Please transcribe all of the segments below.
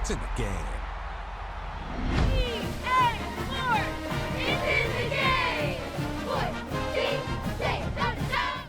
It's in the game. EA Sports is in the game! Put DJ touchdown!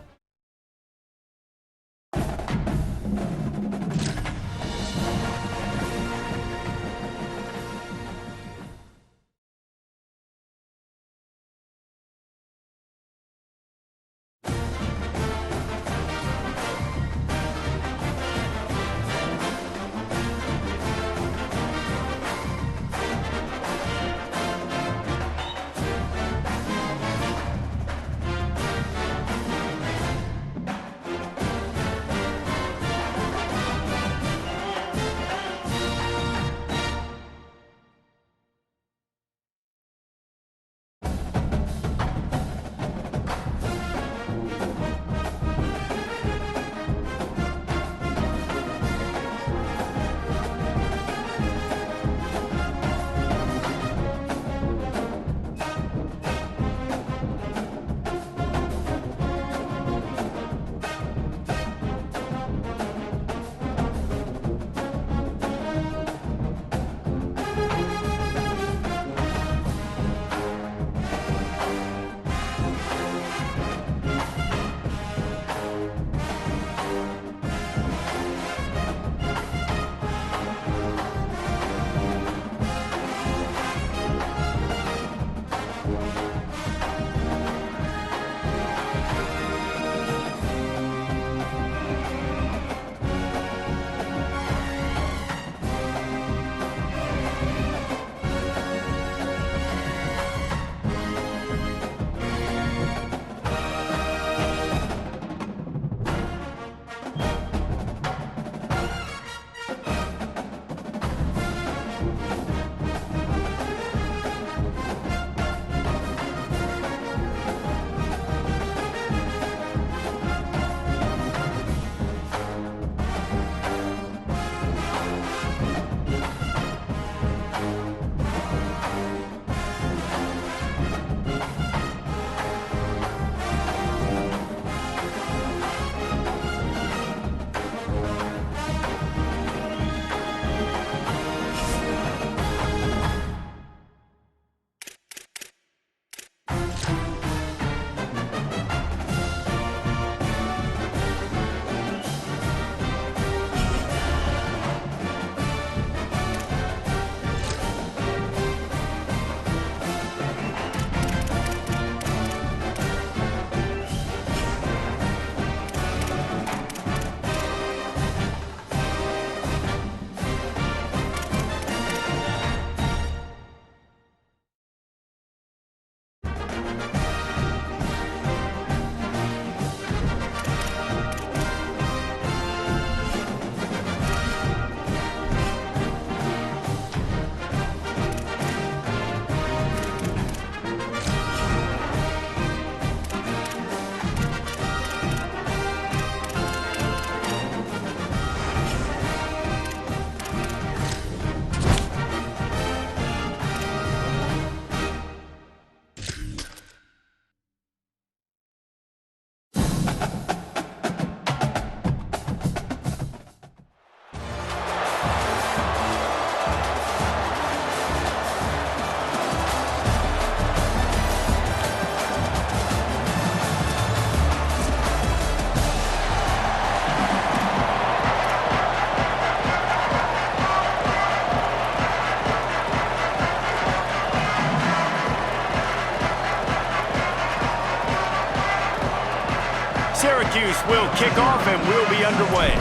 Syracuse will kick off and we'll be underway.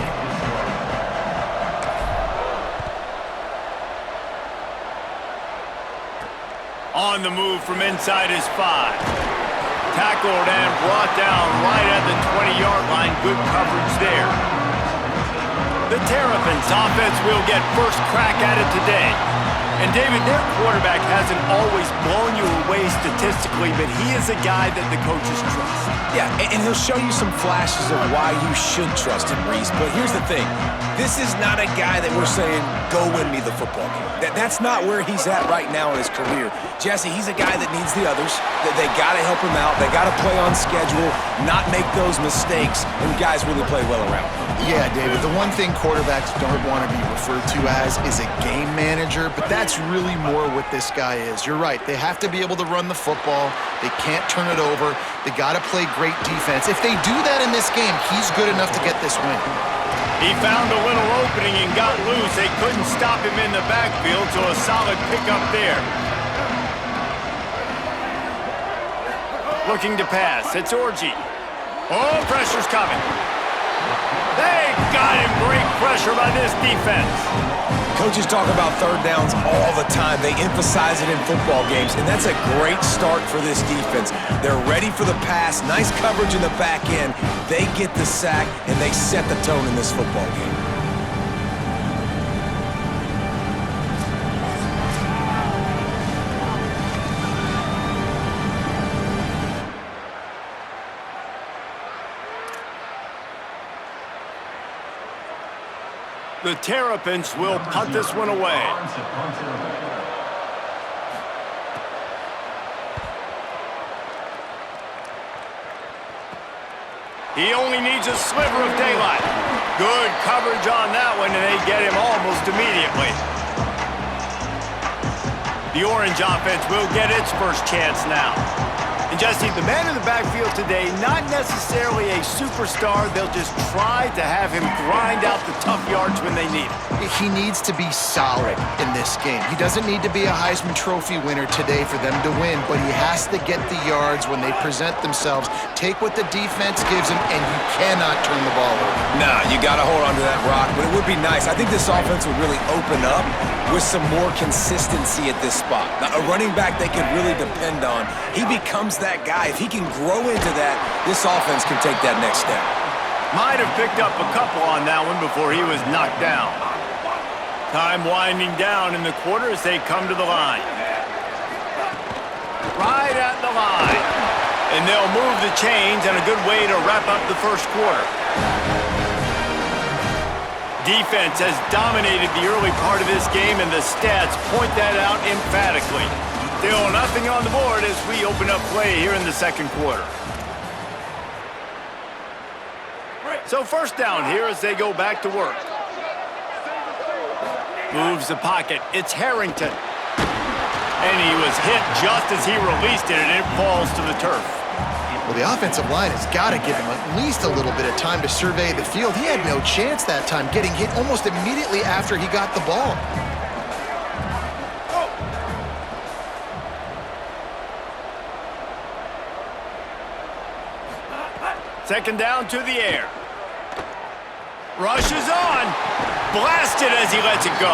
On the move from inside is 5. Tackled and brought down right at the 20-yard line. Good coverage there. The Terrapins offense will get first crack at it today. And David, their quarterback hasn't always blown you away statistically, but he is a guy that the coaches trust. Yeah, and he'll show you some flashes of why you should trust him, Reese. But here's the thing. This is not a guy that we're saying, go win me the football game. That's not where he's at right now in his career. Jesse, he's a guy that needs the others. That they got to help him out. They got to play on schedule, not make those mistakes, and guys really play well around him. Yeah, David, the one thing quarterbacks don't want to be referred to as is a game manager, but that's really more what this guy is. You're right. They have to be able to run the football. They can't turn it over. They got to play great defense. If they do that in this game, he's good enough to get this win. He found a little opening and got loose. They couldn't stop him in the backfield, so a solid pickup there. Looking to pass. It's Orji. Oh, pressure's coming. They got him. Great pressure by this defense. Coaches talk about third downs all the time. They emphasize it in football games, and that's a great start for this defense. They're ready for the pass, nice coverage in the back end. They get the sack, and they set the tone in this football game. The Terrapins will punt this one away. He only needs a sliver of daylight. Good coverage on that one, and they get him almost immediately. The Orange offense will get its first chance now. And Jesse, the man in the backfield today, not necessarily a superstar. They'll just try to have him grind out the tough yards when they need it. He needs to be solid in this game. He doesn't need to be a Heisman Trophy winner today for them to win, but he has to get the yards when they present themselves. Take what the defense gives him, and you cannot turn the ball over. Nah, you got to hold on to that rock, but it would be nice. I think this offense would really open up with some more consistency at this spot. Now, a running back they could really depend on. He becomes that guy. If he can grow into that, this offense can take that next step. Might have picked up a couple on that one before he was knocked down. Time winding down in the quarter as they come to the line. Right at the line. And they'll move the chains, and a good way to wrap up the first quarter. Defense has dominated the early part of this game, and the stats point that out emphatically. Still nothing on the board as we open up play here in the second quarter. So first down here as they go back to work. Moves the pocket. It's Harrington. And he was hit just as he released it, and it falls to the turf. Well, the offensive line has got to give him at least a little bit of time to survey the field. He had no chance that time, getting hit almost immediately after he got the ball. Second down to the air. Rushes on. Blasted as he lets it go.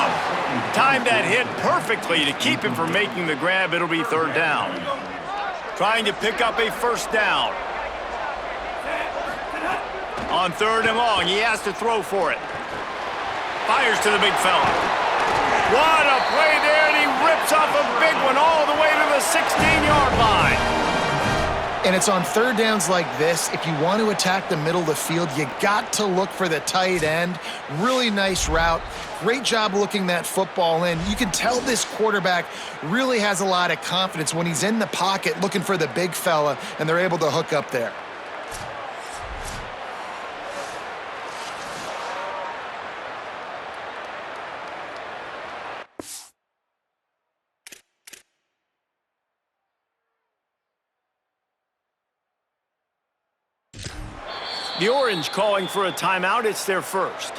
Timed that hit perfectly to keep him from making the grab. It'll be third down. Trying to pick up a first down. On third and long, he has to throw for it. Fires to the big fella. What a play there, and he rips off a big one all the way to the 16-yard line. And it's on third downs like this. If you want to attack the middle of the field, you got to look for the tight end. Really nice route. Great job looking that football in. You can tell this quarterback really has a lot of confidence when he's in the pocket looking for the big fella, and they're able to hook up there. The Orange calling for a timeout. It's their first.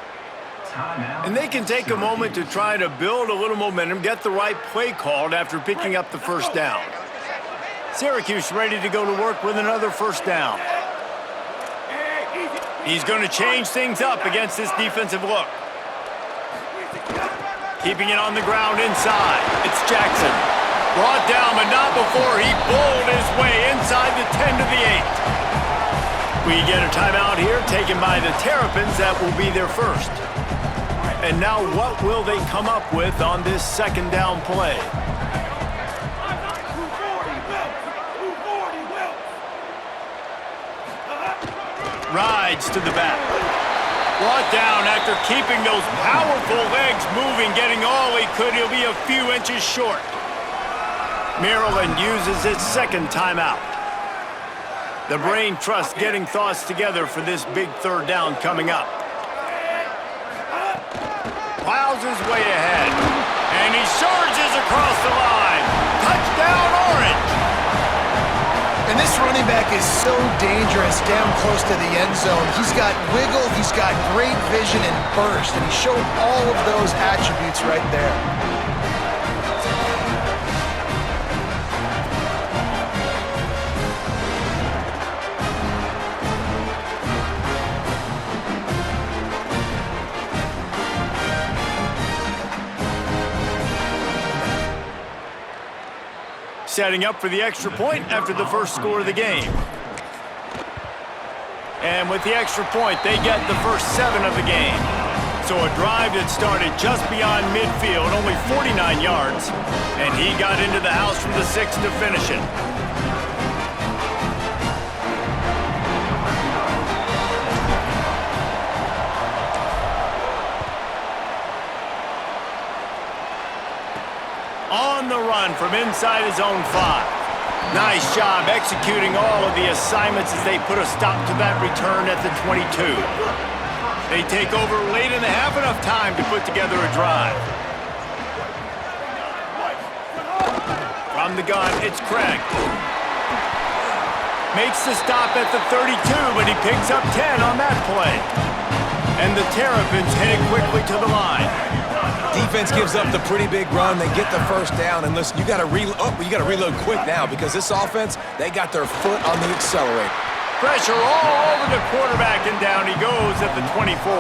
And they can take a moment to try to build a little momentum, get the right play called after picking up the first down. Syracuse ready to go to work with another first down. He's going to change things up against this defensive look. Keeping it on the ground inside. It's Jackson. Brought down, but not before he bowled his way inside the 10 to the 8. We get a timeout here taken by the Terrapins. That will be their first. And now what will they come up with on this second down play? rides to the back. Brought down after keeping those powerful legs moving, getting all he could. He'll be a few inches short. Maryland uses its second timeout. The brain trust getting thoughts together for this big third down coming up. Plows his way ahead, and he surges across the line. Touchdown, Orange! And this running back is so dangerous down close to the end zone. He's got wiggle, he's got great vision and burst, and he showed all of those attributes right there. Setting up for the extra point after the first score of the game. And with the extra point, they get the first 7 of the game. So a drive that started just beyond midfield, only 49 yards, and he got into the house from the 6 to finish it. On the run from inside his own 5. Nice job executing all of the assignments as they put a stop to that return at the 22. They take over late in the half, enough time to put together a drive. From the gun, it's Craig. Makes the stop at the 32, but he picks up 10 on that play. And the Terrapins headed quickly to the line. Defense gives up the pretty big run. They get the first down, and listen, you got to reload quick now because this offense, they got their foot on the accelerator. Pressure all over the quarterback, and down he goes at the 24.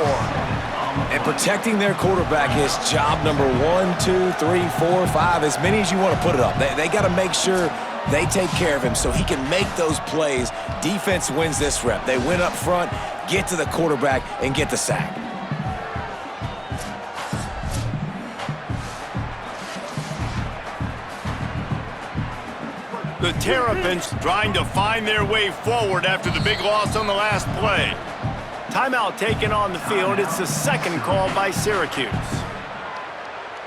And protecting their quarterback is job number 1, 2, 3, 4, 5, as many as you want to put it up. They got to make sure they take care of him so he can make those plays. Defense wins this rep. They win up front, get to the quarterback, and get the sack. The Terrapins trying to find their way forward after the big loss on the last play. Timeout taken on the field. It's the second call by Syracuse.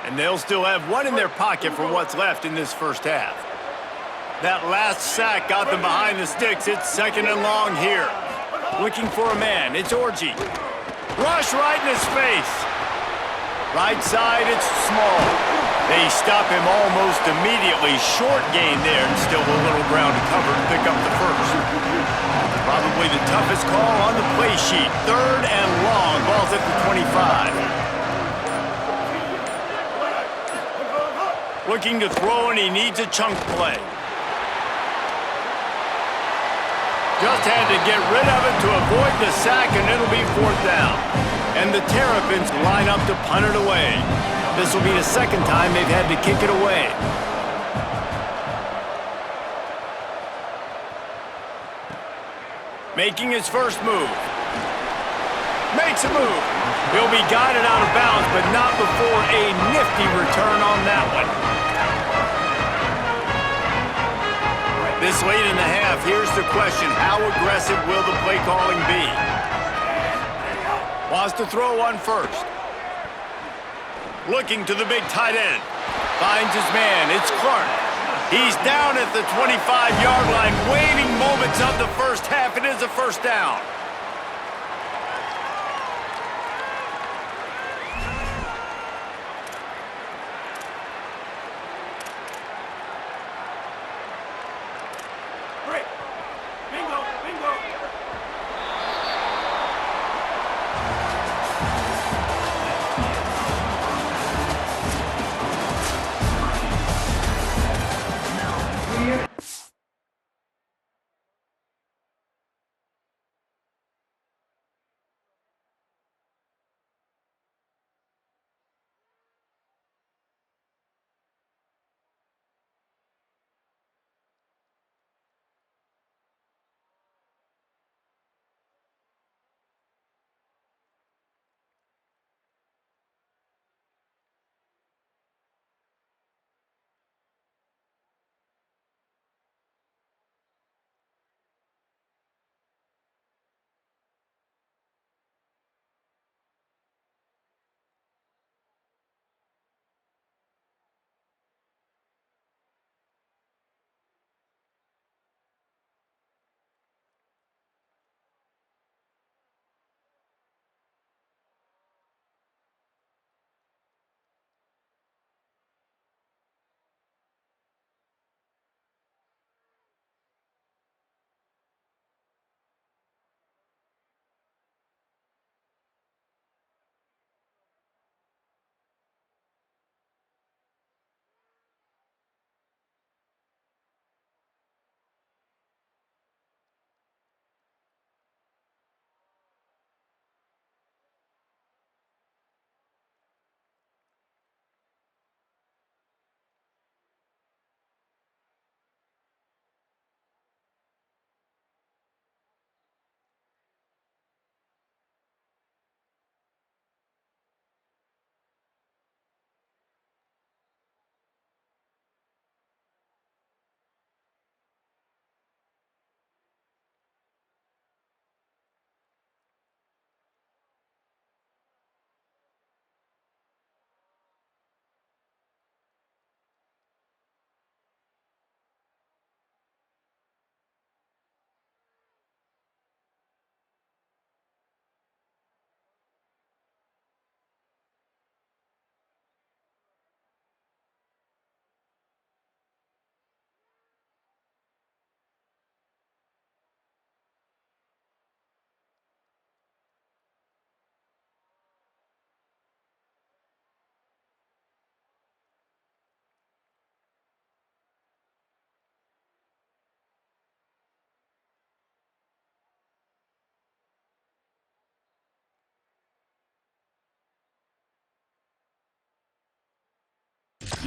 And they'll still have one in their pocket for what's left in this first half. That last sack got them behind the sticks. It's 2nd and long here. Looking for a man. It's Orji. Rush right in his face. Right side, it's Small. They stop him almost immediately. Short gain there, and still a little ground to cover to pick up the first. Probably the toughest call on the play sheet. 3rd and long. Ball's at the 25. Looking to throw, and he needs a chunk play. Just had to get rid of it to avoid the sack, and it'll be 4th down. And the Terrapins line up to punt it away. This will be the second time they've had to kick it away. Making his first move. Makes a move. He'll be guided out of bounds, but not before a nifty return on that one. This late in the half, here's the question. How aggressive will the play calling be? Wants to throw one first. Looking to the big tight end. Finds his man. It's Clark. He's down at the 25-yard line. Waning moments of the first half. It is a first down.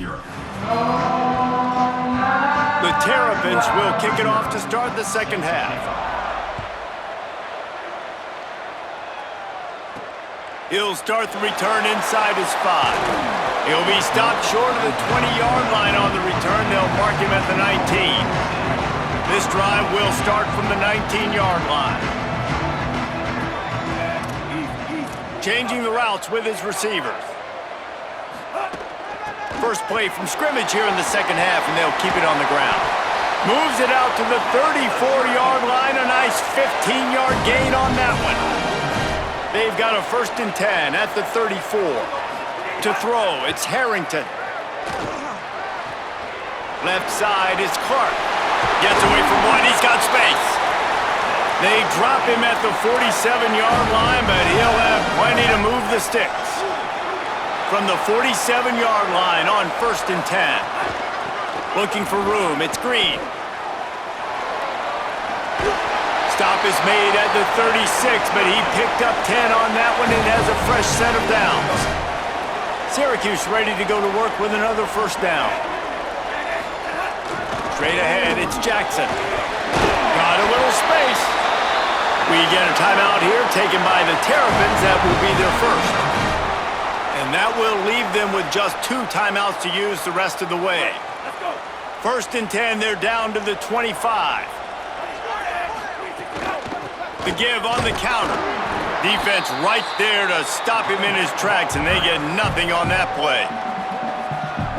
The Terrapins will kick it off to start the second half. He'll start the return inside his 5. He'll be stopped short of the 20-yard line on the return. They'll mark him at the 19. This drive will start from the 19-yard line. Changing the routes with his receivers. First play from scrimmage here in the second half, and they'll keep it on the ground. Moves it out to the 34-yard line. A nice 15-yard gain on that one. They've got a 1st and 10 at the 34. To throw, it's Harrington. Left side is Clark. Gets away from one, he's got space. They drop him at the 47-yard line, but he'll have plenty to move the sticks. From the 47-yard line on 1st and 10. Looking for room, it's Green. Stop is made at the 36, but he picked up 10 on that one and has a fresh set of downs. Syracuse ready to go to work with another 1st down. Straight ahead, it's Jackson. Got a little space. We get a timeout here taken by the Terrapins. That will be their 1st. And that will leave them with just 2 timeouts to use the rest of the way. 1st and 10, they're down to the 25. The give on the counter. Defense right there to stop him in his tracks, and they get nothing on that play.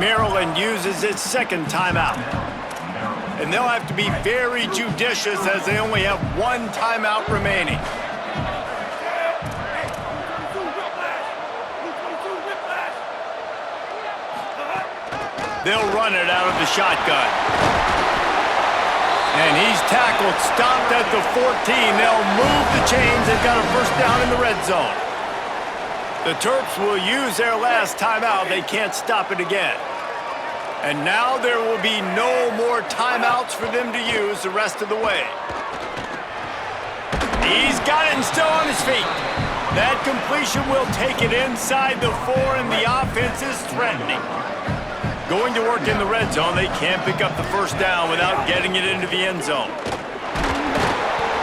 Maryland uses its 2nd timeout. And they'll have to be very judicious as they only have 1 timeout remaining. They'll run it out of the shotgun. And he's tackled, stopped at the 14. They'll move the chains. They've got a 1st down in the red zone. The Terps will use their last timeout. They can't stop it again. And now there will be no more timeouts for them to use the rest of the way. He's got it and still on his feet. That completion will take it inside the 4, and the offense is threatening. Going to work in the red zone, they can't pick up the 1st down without getting it into the end zone.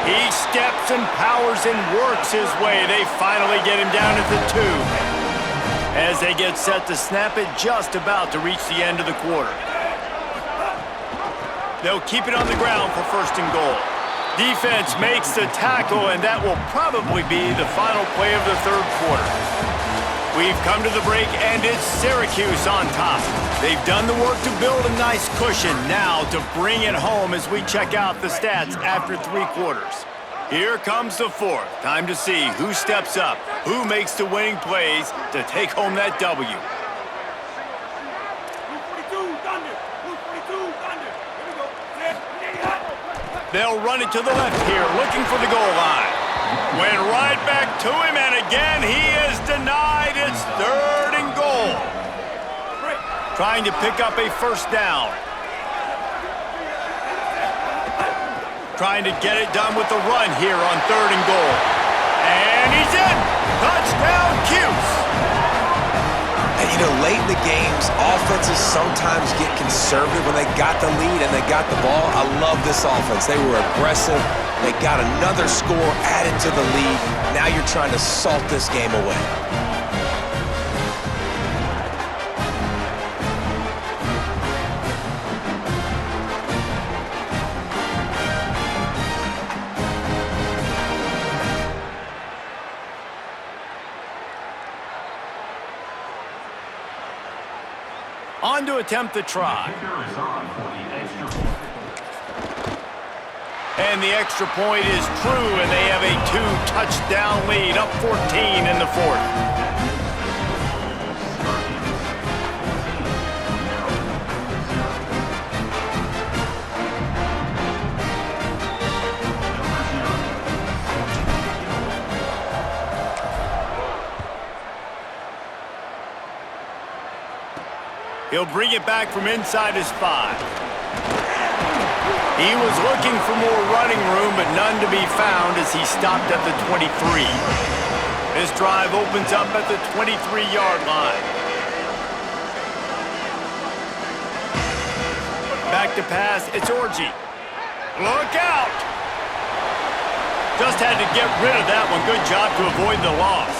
He steps and powers and works his way. They finally get him down at the 2. As they get set to snap it, just about to reach the end of the quarter. They'll keep it on the ground for 1st and goal. Defense makes the tackle, and that will probably be the final play of the 3rd quarter. We've come to the break, and it's Syracuse on top. They've done the work to build a nice cushion. Now to bring it home as we check out the stats after 3 quarters. Here comes the 4th. Time to see who steps up, who makes the winning plays to take home that W. They'll run it to the left here, looking for the goal line. Went right back to him, and again he is denied. It's 3rd and goal. Trying to pick up a 1st down. Trying to get it done with the run here on 3rd and goal. And he's in! Touchdown, Cuse! And you know, late in the games, offenses sometimes get conservative when they got the lead and they got the ball. I love this offense. They were aggressive. They got another score added to the lead. Now you're trying to salt this game away. On to attempt the try. And the extra point is true, and they have a 2-touchdown lead, up 14 in the 4th. He'll bring it back from inside his 5. He was looking for more running room, but none to be found as he stopped at the 23. This drive opens up at the 23-yard line. Back to pass, it's Orgy. Look out! Just had to get rid of that one. Good job to avoid the loss.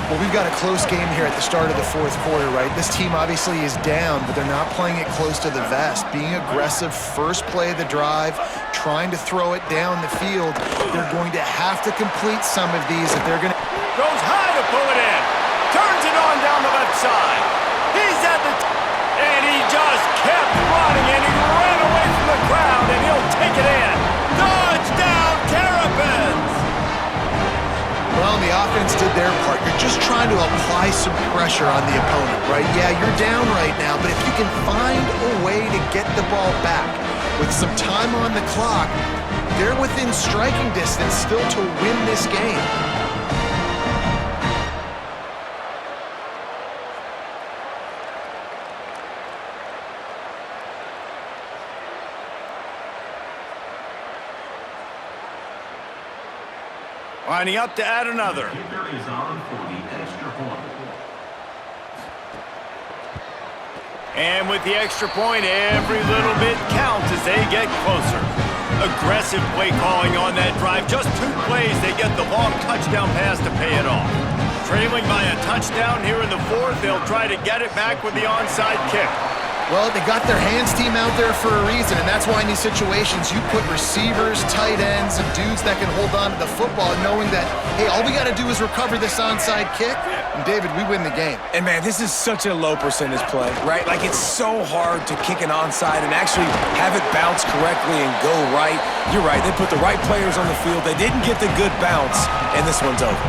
Well, we've got a close game here at the start of the fourth quarter, right? This team obviously is down, but they're not playing it close to the vest. Being aggressive, first play of the drive, trying to throw it down the field. They're going to have to complete some of these if they're going to... Goes high to pull it in. Turns it on down the left side. He's at the... And he just kept running, and he ran away from the crowd, and he'll take it in. Touchdown, Terrapins! Well, the offense did their part. You're just trying to apply some pressure on the opponent, right? Yeah, you're down right now, but if you can find a way to get the ball back with some time on the clock, they're within striking distance still to win this game. Lining up to add another. And with the extra point, every little bit counts as they get closer. Aggressive play calling on that drive. Just 2 plays, they get the long touchdown pass to pay it off. Trailing by a touchdown here in the fourth, they'll try to get it back with the onside kick. Well, they got their hands team out there for a reason, and that's why in these situations you put receivers, tight ends, and dudes that can hold on to the football, knowing that, hey, all we got to do is recover this onside kick, and David, we win the game. And man, this is such a low percentage play, right? Like, it's so hard to kick an onside and actually have it bounce correctly and go right. You're right, they put the right players on the field. They didn't get the good bounce, and this one's over.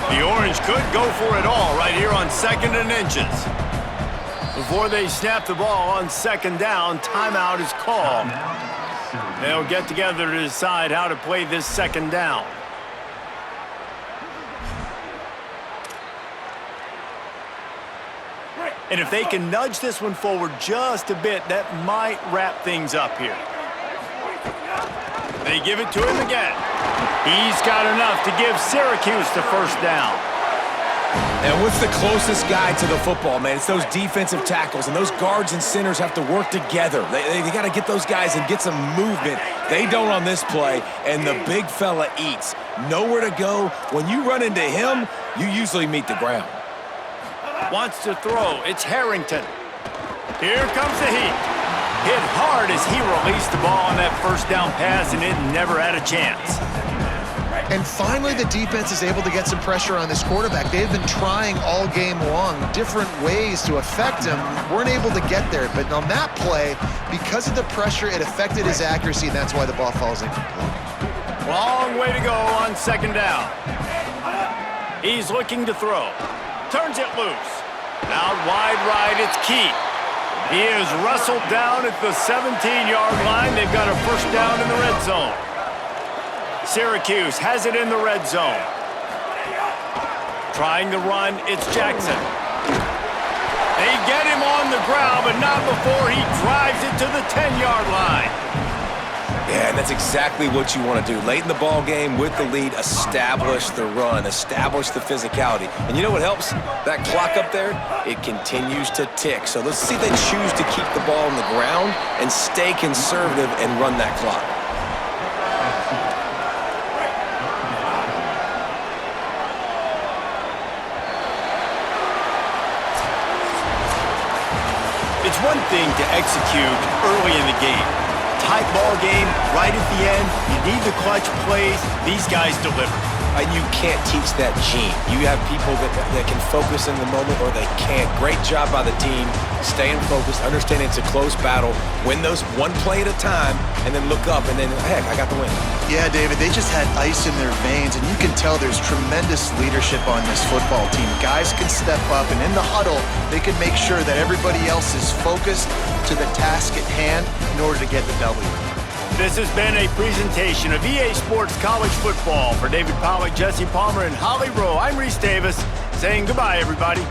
The Orange could go for it all right here on 2nd and inches. Before they snap the ball on 2nd down, timeout is called. They'll get together to decide how to play this 2nd down. And if they can nudge this one forward just a bit, that might wrap things up here. They give it to him again. He's got enough to give Syracuse the 1st down. And what's the closest guy to the football, man? It's those defensive tackles, and those guards and centers have to work together. They got to get those guys and get some movement. They don't on this play, and the big fella eats. Nowhere to go. When you run into him, you usually meet the ground. Wants to throw. It's Harrington. Here comes the heat. Hit hard as he released the ball on that 1st down pass, and it never had a chance. And finally, the defense is able to get some pressure on this quarterback. They've been trying all game long different ways to affect him. Weren't able to get there. But on that play, because of the pressure, it affected his accuracy, and that's why the ball falls incomplete. Long way to go on 2nd down. He's looking to throw. Turns it loose. Out wide right, it's Key. He is wrestled down at the 17-yard line. They've got a 1st down in the red zone. Syracuse has it in the red zone. Trying to run, it's Jackson. They get him on the ground, but not before he drives it to the 10-yard line. Yeah, and that's exactly what you want to do. Late in the ball game with the lead, establish the run, establish the physicality. And you know what helps? That clock up there, it continues to tick. So let's see if they choose to keep the ball on the ground and stay conservative and run that clock. It's one thing to execute early in the game. Tight ball game, right at the end, you need the clutch plays. These guys deliver. You can't teach that gene. You have people that can focus in the moment or they can't. Great job by the team, staying focused, understanding it's a close battle, win those one play at a time, and then look up, and then, heck, I got the win. Yeah, David, they just had ice in their veins, and you can tell there's tremendous leadership on this football team. Guys can step up, and in the huddle, they can make sure that everybody else is focused to the task at hand in order to get the W. This has been a presentation of EA Sports College Football. For David Pollack, Jesse Palmer, and Holly Rowe, I'm Reese Davis saying goodbye, everybody.